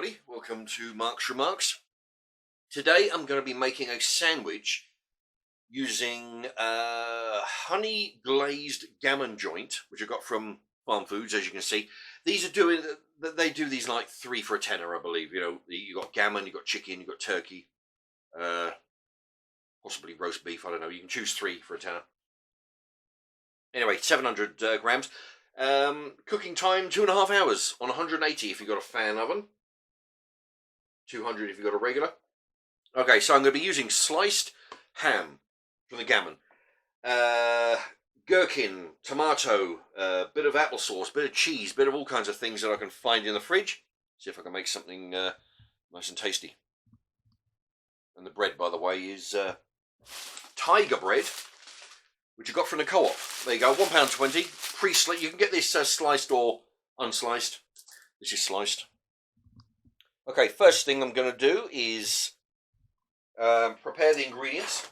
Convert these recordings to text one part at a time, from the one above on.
everybody, welcome to Mark's Remarks. Today I'm going to be making a sandwich using honey glazed gammon joint, which I got from Farm Foods, as you can see. These are they do these like 3 for a tenner, I believe. You know, you got gammon, you got chicken, you got turkey, possibly roast beef, I don't know. You can choose 3 for a tenner. Anyway, 700 grams. Cooking time 2.5 hours on 180 if you've got a fan oven. 200 if you've got a regular. Okay, so I'm going to be using sliced ham from the gammon, gherkin, tomato, bit of applesauce, bit of cheese, bit of all kinds of things that I can find in the fridge. See if I can make something nice and tasty. And the bread, by the way, is tiger bread, which I got from the co-op. There you go, £1.20, pre-sliced. You can get this sliced or unsliced. This is sliced. Okay, first thing I'm going to do is prepare the ingredients.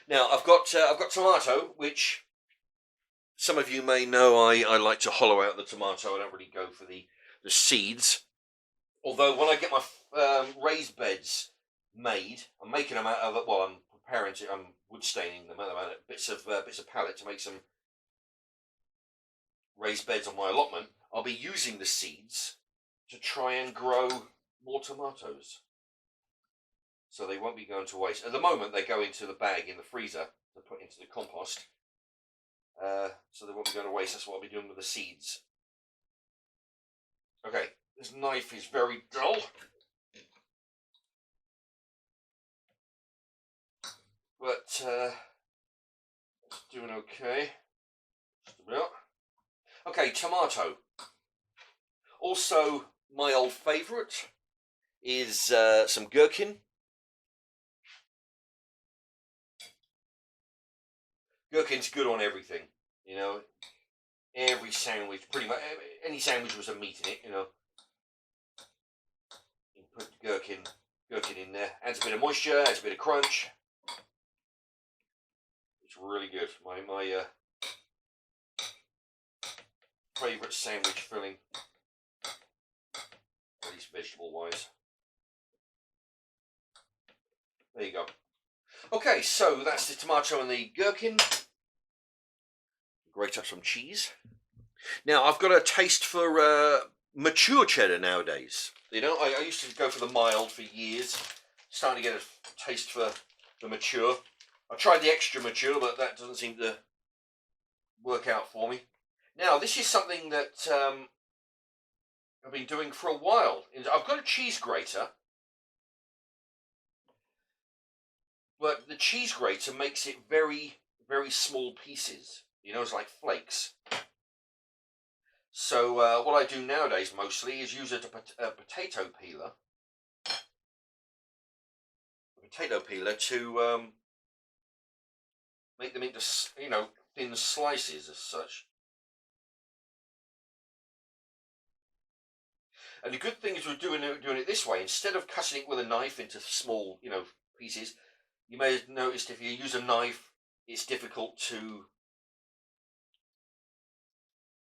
Now I've got tomato, which some of you may know I like to hollow out the tomato. I don't really go for the seeds. Although when I get my raised beds made, I'm making them out of it. Well, I'm preparing to. I'm wood staining them out of bits of pallet to make some raised beds on my allotment. I'll be using the seeds to try and grow more tomatoes, so they won't be going to waste. At the moment, they go into the bag in the freezer to put into the compost, so they won't be going to waste. That's what I'll be doing with the seeds. Okay, this knife is very dull, but it's doing okay. Just about. Okay, tomato. Also, my old favourite is some gherkin. Gherkin's good on everything, you know. Every sandwich, pretty much, any sandwich with some meat in it, you know. You can put gherkin in there. Adds a bit of moisture, adds a bit of crunch. It's really good. My favourite sandwich filling, at least vegetable wise. There you go. Okay, so that's the tomato and the gherkin. Grate up some cheese. Now I've got a taste for mature cheddar nowadays. You know, I used to go for the mild for years. Starting to get a taste for the mature. I tried the extra mature, but that doesn't seem to work out for me. Now, this is something that I've been doing for a while. I've got a cheese grater, but the cheese grater makes it very, very small pieces. You know, it's like flakes. So what I do nowadays mostly is use a potato peeler. To make them into, you know, thin slices as such. And the good thing is we're doing it this way. Instead of cutting it with a knife into small, you know, pieces, you may have noticed if you use a knife, it's difficult to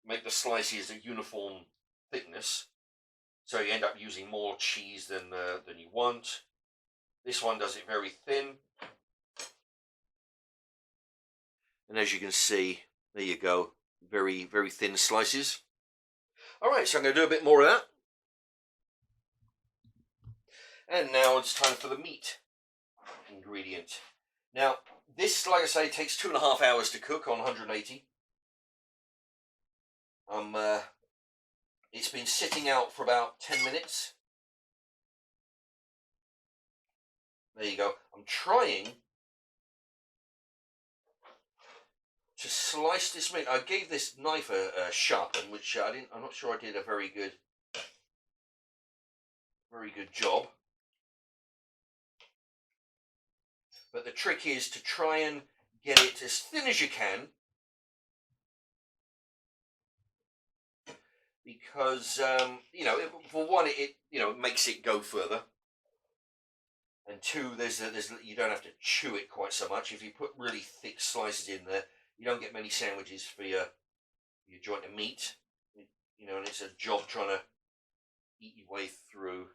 make the slices a uniform thickness. So you end up using more cheese than you want. This one does it very thin. And as you can see, there you go. Very, very thin slices. All right, so I'm going to do a bit more of that. And now it's time for the meat ingredient. Now, this, like I say, takes 2.5 hours to cook on 180. It's been sitting out for about 10 minutes. There you go. I'm trying to slice this meat. I gave this knife a sharpen, which I'm not sure I did a very good job. But the trick is to try and get it as thin as you can, because you know, for one, it you know, makes it go further, and two, you don't have to chew it quite so much. If you put really thick slices in there, you don't get many sandwiches for your joint of meat. you know, and it's a job trying to eat your way through.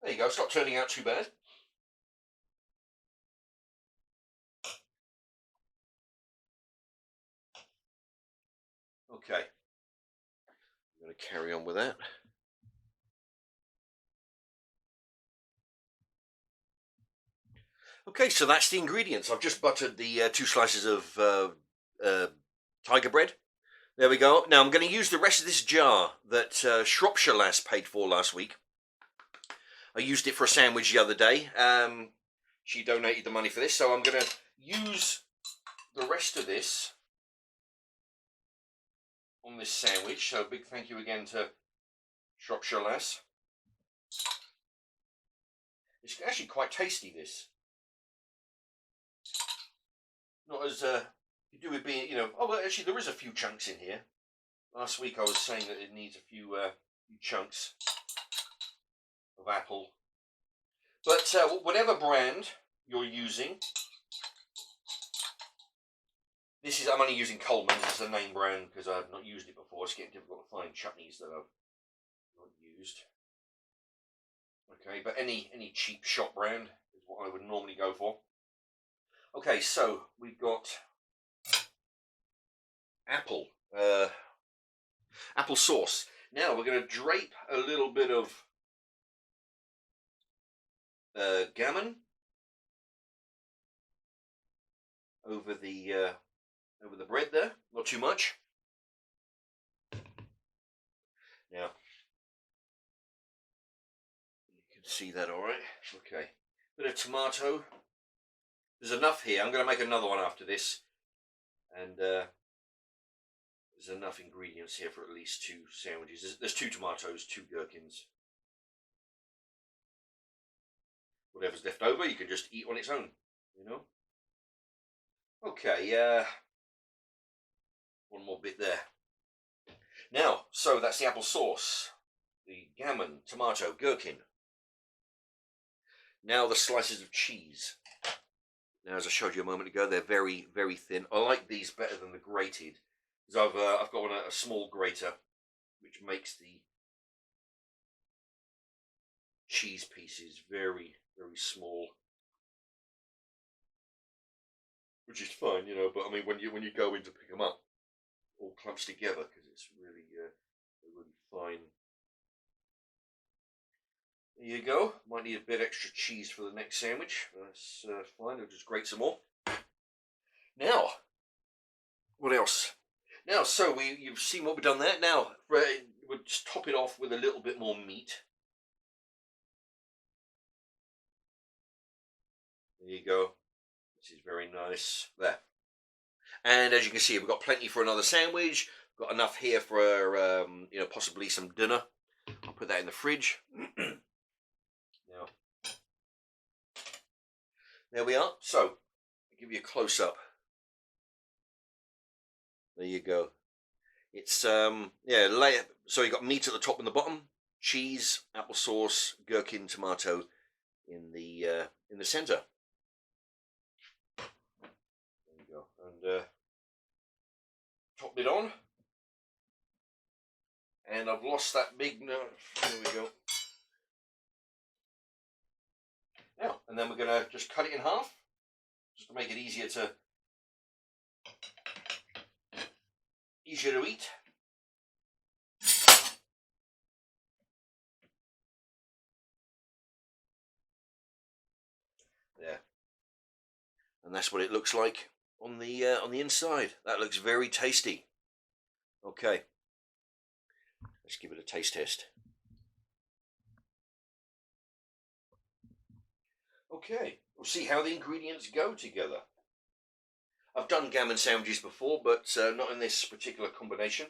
There you go. It's not turning out too bad. Okay, I'm going to carry on with that. Okay, so that's the ingredients. I've just buttered the 2 slices of tiger bread. There we go. Now I'm going to use the rest of this jar that Shropshire lass paid for last week. I used it for a sandwich the other day. She donated the money for this, so I'm going to use the rest of this on this sandwich. So big thank you again to Shropshire lass. It's actually quite tasty, this. Not as you do with being, you know. Oh, well, actually, there is a few chunks in here. Last week I was saying that it needs a few chunks of apple. But whatever brand you're using, I'm only using Coleman's as a name brand because I've not used it before. It's getting difficult to find chutneys that I've not used. Okay, but any cheap shop brand is what I would normally go for. Okay, so we've got apple sauce. Now we're going to drape a little bit of gammon over the bread there. Not too much. Now you can see that all right. Okay, bit of tomato. There's enough here. I'm going to make another one after this, and there's enough ingredients here for at least 2 sandwiches. There's 2 tomatoes, 2 gherkins. Whatever's left over, you can just eat on its own, you know. Okay, one more bit there. Now, so that's the apple sauce, the gammon, tomato, gherkin. Now the slices of cheese. Now, as I showed you a moment ago, they're very, very thin. I like these better than the grated, because I've got a small grater, which makes the cheese pieces very, very small, which is fine, you know. But I mean, when you go in to pick them up, it all clumps together because it's really really fine. There you go. Might need a bit extra cheese for the next sandwich. That's fine. I'll just grate some more. Now, what else? Now, so you've seen what we've done there. Now, we'll just top it off with a little bit more meat. There you go. This is very nice. There. And as you can see, we've got plenty for another sandwich. We've got enough here for you know, possibly some dinner. I'll put that in the fridge. Now, there we are. So, I'll give you a close up. There you go. It's yeah, layer. So you got meat at the top and the bottom, cheese, applesauce, gherkin, tomato in the center. There you go, and top it on. And I've lost that big. There we go. Now, and then we're gonna just cut it in half, just to make it easier to eat. There, and that's what it looks like on the inside. That looks very tasty. Okay, let's give it a taste test. Okay, we'll see how the ingredients go together. I've done gammon sandwiches before, but not in this particular combination.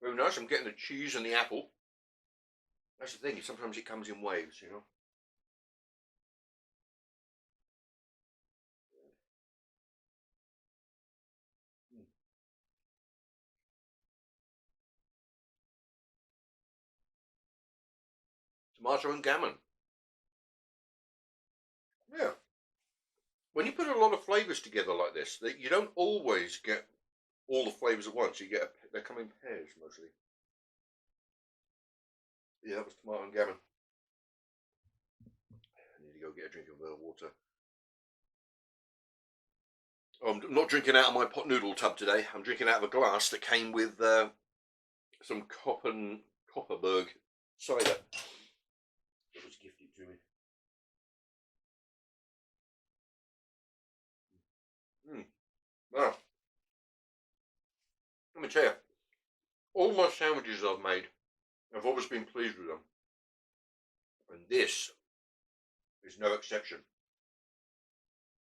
Very nice. I'm getting the cheese and the apple. That's the thing. Sometimes it comes in waves, you know. tomato and gammon. Yeah. When you put a lot of flavours together like this, you don't always get all the flavours at once. They come in pairs mostly. Yeah, that was tomato and gammon. I need to go get a drink of water. Oh, I'm not drinking out of my pot noodle tub today. I'm drinking out of a glass that came with some Copperberg cider. It was gifted to me. Wow. Let me tell you, all my sandwiches I've made, I've always been pleased with them. And this is no exception.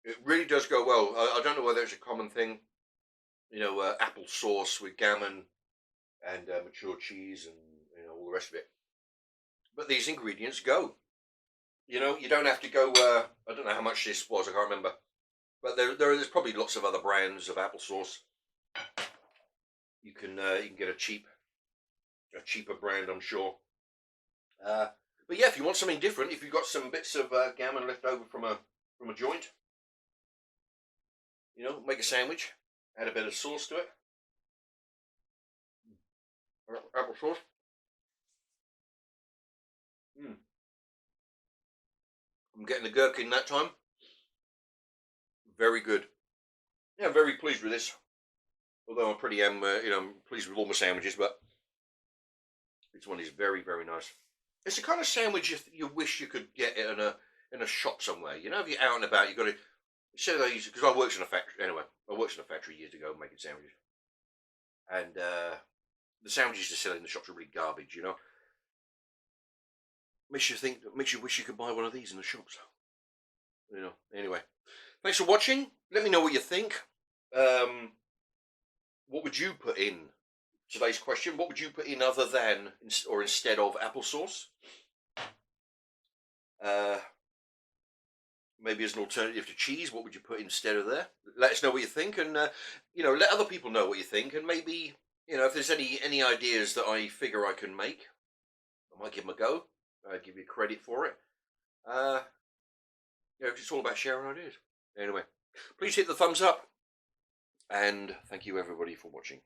It really does go well. I don't know whether it's a common thing, apple sauce with gammon and mature cheese and all the rest of it. But these ingredients go. You don't have to go. I don't know how much this was. I can't remember. But there's probably lots of other brands of applesauce. You can get a cheaper brand, I'm sure. But yeah, if you want something different, if you've got some bits of gammon left over from a joint, make a sandwich, add a bit of sauce to it. Applesauce. I'm getting the gherkin that time. Very good. Yeah, I'm very pleased with this. Although I'm pretty I'm pleased with all my sandwiches, but this one is very, very nice. It's the kind of sandwich you wish you could get it in a shop somewhere. If you're out and about, you've got to. Because I worked in a factory anyway. I worked in a factory years ago making sandwiches, and the sandwiches they sell in the shops are really garbage. Makes you wish you could buy one of these in the shops. Anyway, thanks for watching. Let me know what you think. What would you put in today's question? What would you put in other than or instead of applesauce? Maybe as an alternative to cheese, what would you put instead of there? Let us know what you think, and let other people know what you think, and maybe if there's any ideas that I figure I can make, I might give them a go. Give you credit for it. It's all about sharing ideas. Anyway, please hit the thumbs up, and thank you everybody for watching.